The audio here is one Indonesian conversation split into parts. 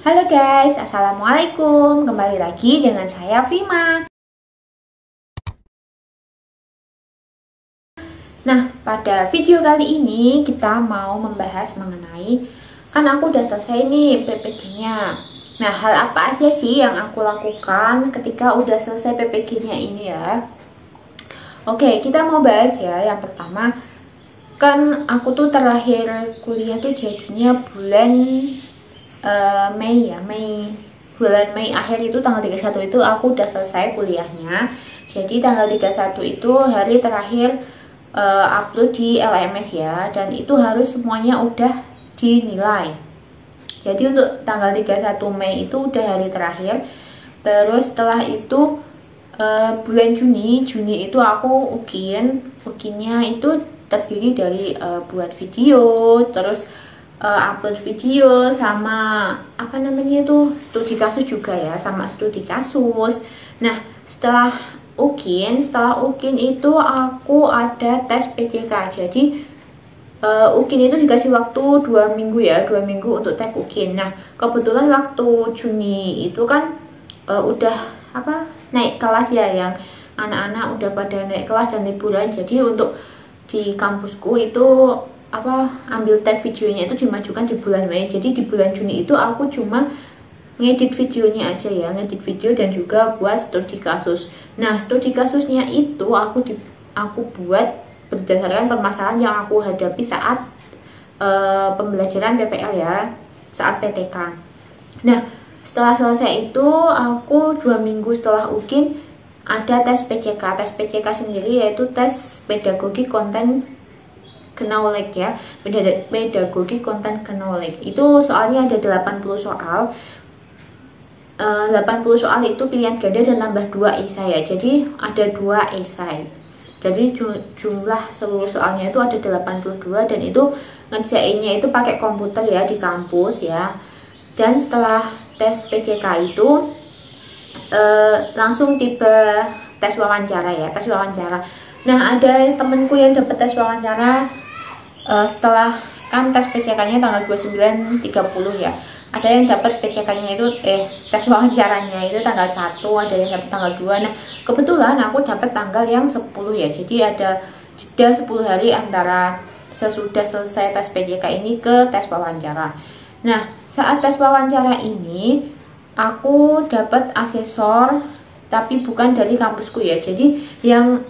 Halo guys, assalamualaikum. Kembali lagi dengan saya Vima. Nah, pada video kali ini kita mau membahas mengenai, kan aku udah selesai nih PPG-nya. Nah, hal apa aja sih yang aku lakukan ketika udah selesai PPG-nya ini ya? Oke, kita mau bahas ya. Yang pertama, kan aku tuh terakhir kuliah tuh jadinya bulan Mei ya, bulan Mei akhir itu tanggal 31 itu aku udah selesai kuliahnya. Jadi tanggal 31 itu hari terakhir upload di LMS ya, dan itu harus semuanya udah dinilai. Jadi untuk tanggal 31 Mei itu udah hari terakhir. Terus setelah itu bulan Juni itu aku ukinnya itu terdiri dari buat video, terus upload video, sama apa namanya itu studi kasus juga ya, sama studi kasus. Nah, setelah ukin itu aku ada tes PCK. Jadi ukin itu dikasih waktu 2 minggu ya, 2 minggu untuk tes ukin. Nah, kebetulan waktu Juni itu kan udah naik kelas ya, yang anak-anak udah pada naik kelas dan liburan. Jadi untuk di kampusku itu ambil tag videonya itu dimajukan di bulan Mei. Jadi di bulan Juni itu aku cuma ngedit videonya aja ya, ngedit video dan juga buat studi kasus. Nah, studi kasusnya itu aku buat berdasarkan permasalahan yang aku hadapi saat pembelajaran PPL ya, saat PTK. Nah, setelah selesai itu aku 2 minggu setelah ukin ada tes PCK. Tes PCK sendiri yaitu tes pedagogi konten knowledge ya, pedagogi konten knowledge. Itu soalnya ada 80 soal. 80 soal itu pilihan ganda dan tambah 2 esai ya. Jadi ada 2 esai. Jadi jumlah seluruh soalnya itu ada 82, dan itu ngerjainnya itu pakai komputer ya di kampus ya. Dan setelah tes PCK itu langsung tiba tes wawancara ya, tes wawancara. Nah, ada temenku yang dapat tes wawancara setelah kan tes PCK-nya tanggal 29.30 ya. Ada yang dapat PCK-nya itu tes wawancaranya itu tanggal 1, ada yang dapat tanggal 2. Nah, kebetulan aku dapat tanggal yang 10 ya. Jadi ada jeda 10 hari antara sesudah selesai tes PCK ini ke tes wawancara. Nah, saat tes wawancara ini aku dapat asesor, tapi bukan dari kampusku ya. Jadi yang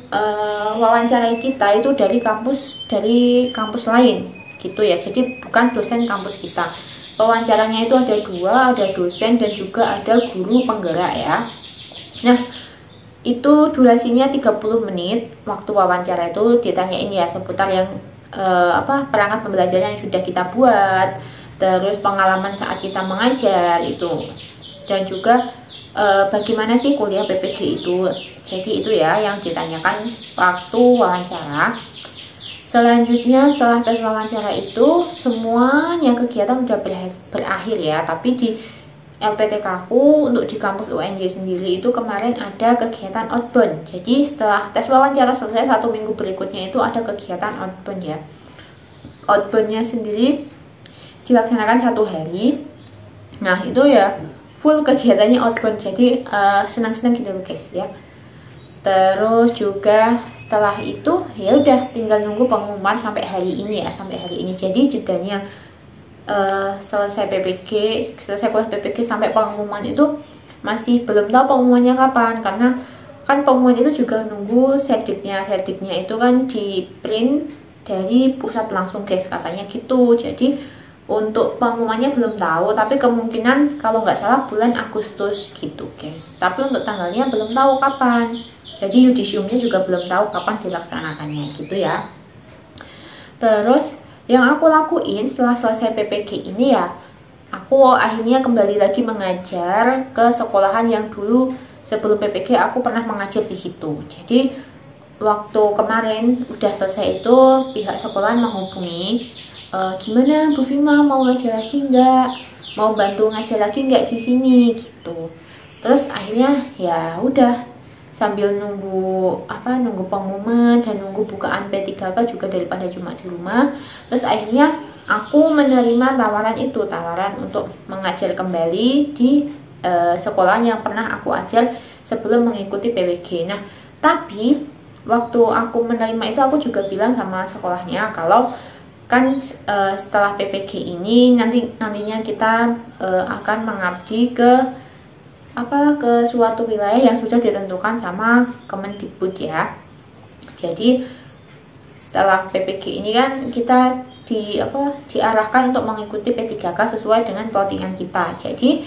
wawancarai kita itu dari kampus lain gitu ya. Jadi bukan dosen kampus kita. Wawancaranya itu ada 2, ada dosen dan juga ada guru penggerak ya. Nah, itu durasinya 30 menit. Waktu wawancara itu ditanyain ya seputar yang perangkat pembelajaran yang sudah kita buat, terus pengalaman saat kita mengajar itu, dan juga bagaimana sih kuliah PPG itu. Jadi itu ya yang ditanyakan waktu wawancara. Selanjutnya setelah tes wawancara itu semuanya kegiatan udah berakhir ya. Tapi di LPTK aku untuk di kampus UNJ sendiri itu kemarin ada kegiatan outbound. Jadi setelah tes wawancara selesai, 1 minggu berikutnya itu ada kegiatan outbound ya. Outboundnya sendiri dilaksanakan 1 hari. Nah, itu ya full kegiatannya outbound, jadi senang-senang gitu guys ya. Terus juga setelah itu ya udah tinggal nunggu pengumuman sampai hari ini ya, sampai hari ini. Jadi jedanya selesai kuliah PPG sampai pengumuman itu masih belum tahu pengumumannya kapan, karena kan pengumuman itu juga nunggu serdiknya itu kan di print dari pusat langsung guys, katanya gitu. Jadi untuk pengumumannya belum tahu, tapi kemungkinan kalau nggak salah bulan Agustus gitu guys. Tapi untuk tanggalnya belum tahu kapan. Jadi yudisiumnya juga belum tahu kapan dilaksanakannya gitu ya. Terus yang aku lakuin setelah selesai PPG ini ya, aku akhirnya kembali lagi mengajar ke sekolahan yang dulu sebelum PPG aku pernah mengajar di situ. Jadi waktu kemarin udah selesai itu pihak sekolahan menghubungi, gimana Bu Vima, mau ngajar lagi nggak? Mau bantu ngajar lagi nggak di sini gitu. Terus akhirnya ya udah, sambil nunggu pengumuman dan nunggu bukaan P3K juga daripada cuma di rumah. Terus akhirnya aku menerima tawaran itu, tawaran untuk mengajar kembali di sekolah yang pernah aku ajar sebelum mengikuti PWG. Nah, tapi waktu aku menerima itu aku juga bilang sama sekolahnya kalau kan setelah PPG ini nantinya kita akan mengabdi ke suatu wilayah yang sudah ditentukan sama Kemendikbud ya. Jadi setelah PPG ini kan kita diarahkan untuk mengikuti P3K sesuai dengan plottingan kita. Jadi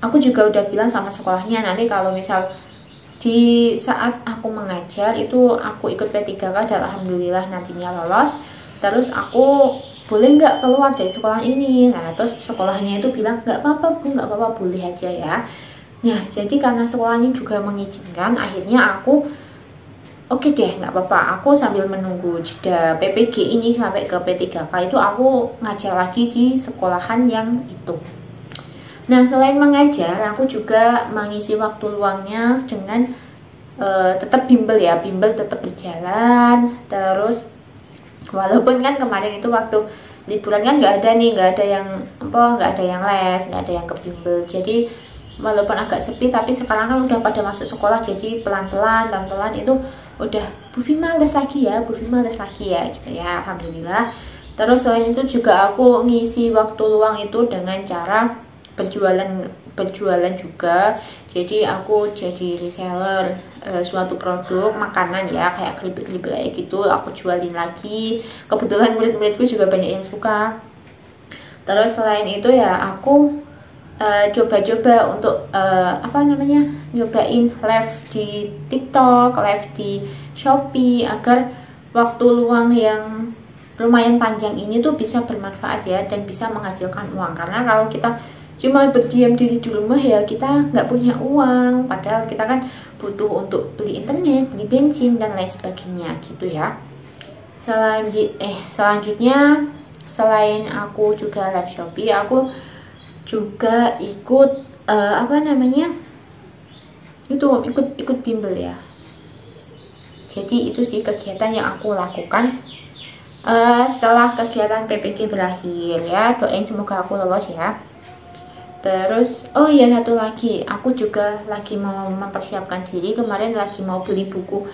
aku juga udah bilang sama sekolahnya, nanti kalau misal di saat aku mengajar itu aku ikut P3K dan alhamdulillah nantinya lolos, terus aku boleh nggak keluar dari sekolah ini. Nah, terus sekolahnya itu bilang nggak apa-apa Bu, nggak apa-apa, boleh aja ya. Nah, jadi karena sekolahnya juga mengizinkan, akhirnya aku oke deh, nggak apa-apa. Aku sambil menunggu jeda PPG ini sampai ke P3K itu aku ngajar lagi di sekolahan yang itu. Nah, selain mengajar, aku juga mengisi waktu luangnya dengan tetap bimbel ya, bimbel tetap berjalan. Terus walaupun kan kemarin itu waktu liburan kan nggak ada yang les, nggak ada yang ke bimbel. Jadi walaupun agak sepi, tapi sekarang kan udah pada masuk sekolah, jadi pelan-pelan itu udah Bu Vima les lagi ya, gitu ya, alhamdulillah. Terus selain itu juga aku ngisi waktu luang itu dengan cara berjualan juga. Jadi aku jadi reseller suatu produk makanan ya, kayak keripik kayak gitu, aku jualin lagi. Kebetulan murid-muridku juga banyak yang suka. Terus selain itu ya aku coba-coba untuk nyobain live di TikTok, live di Shopee, agar waktu luang yang lumayan panjang ini tuh bisa bermanfaat ya, dan bisa menghasilkan uang. Karena kalau kita cuma berdiam diri di rumah ya kita nggak punya uang, padahal kita kan butuh untuk beli internet, beli bensin dan lain sebagainya gitu ya. Selanjutnya selain aku juga live Shopee, aku juga ikut ikut bimbel ya. Jadi itu sih kegiatan yang aku lakukan setelah kegiatan PPG berakhir ya. Doain semoga aku lolos ya. Terus oh iya, satu lagi, aku juga lagi mau mempersiapkan diri. Kemarin lagi mau beli buku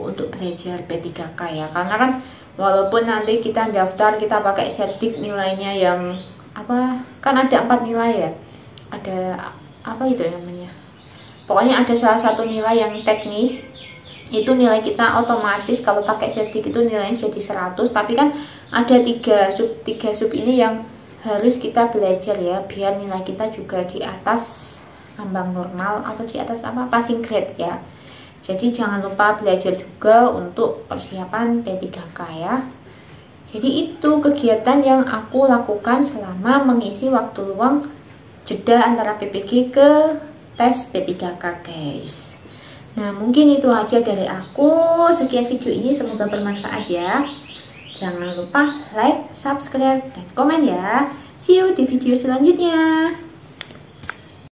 untuk belajar P3K ya. Karena kan walaupun nanti kita daftar, kita pakai serdik nilainya yang kan ada 4 nilai ya. Ada itu namanya, pokoknya ada salah satu nilai yang teknis, itu nilai kita otomatis kalau pakai serdik itu nilainya jadi 100. Tapi kan ada 3 sub ini yang harus kita belajar ya, biar nilai kita juga di atas ambang normal atau di atas passing grade ya. Jadi jangan lupa belajar juga untuk persiapan P3K ya. Jadi itu kegiatan yang aku lakukan selama mengisi waktu luang jeda antara PPG ke tes P3K guys. Nah, mungkin itu aja dari aku. Sekian video ini, semoga bermanfaat ya. Jangan lupa like, subscribe, dan komen ya. See you di video selanjutnya.